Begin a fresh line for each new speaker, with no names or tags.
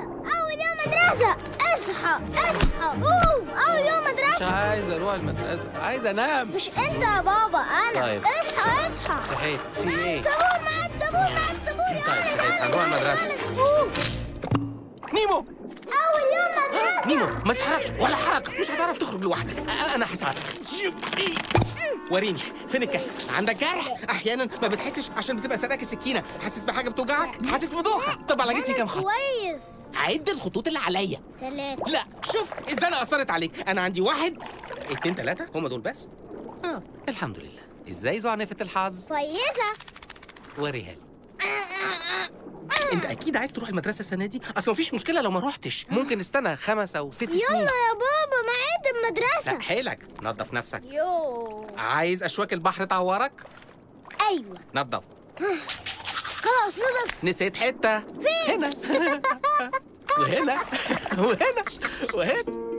أول يوم مدرسة. اصحى اصحى. أول يوم
مش
مدرسة.
عايز اروح المدرسة، عايز انام.
مش أنت يا بابا، أنا.
طيب.
اصحى اصحى.
صحيت في ايه؟
الطابور مع الطابور مع الطابور.
طيب صحيت، هنروح المدرسة. نيمو
أول يوم مدرسة.
نيمو ما تتحركش ولا حركة، مش هتعرف تخرج لوحدك. انا هساعدك. وريني فين الكسر؟ عندك جرح؟ احيانا ما بتحسش عشان بتبقى سراك السكينه. حاسس بحاجه بتوجعك؟ حاسس بدوخه؟ طب على جسمي كام خط؟
كويس.
عد الخطوط اللي عليا.
3.
لا شوف الزنقه اثرت عليك. انا عندي 1 2 3 هم دول بس. الحمد لله. ازاي زعنفة الحظ؟
كويسة.
وريها لي. انت اكيد عايز تروح المدرسه السنه دي؟ اصل مفيش مشكله لو ما روحتش، ممكن نستنى 5 أو 6 سنين.
يلا يا بابا، ميعاد المدرسة.
لا حيلك، نظف نفسك.
يو.
عايز اشواك البحر تعورك؟
أيوة.
نظف.
خلاص نضف.
نسيت حته. فين؟ هنا. وهنا وهنا وهنا.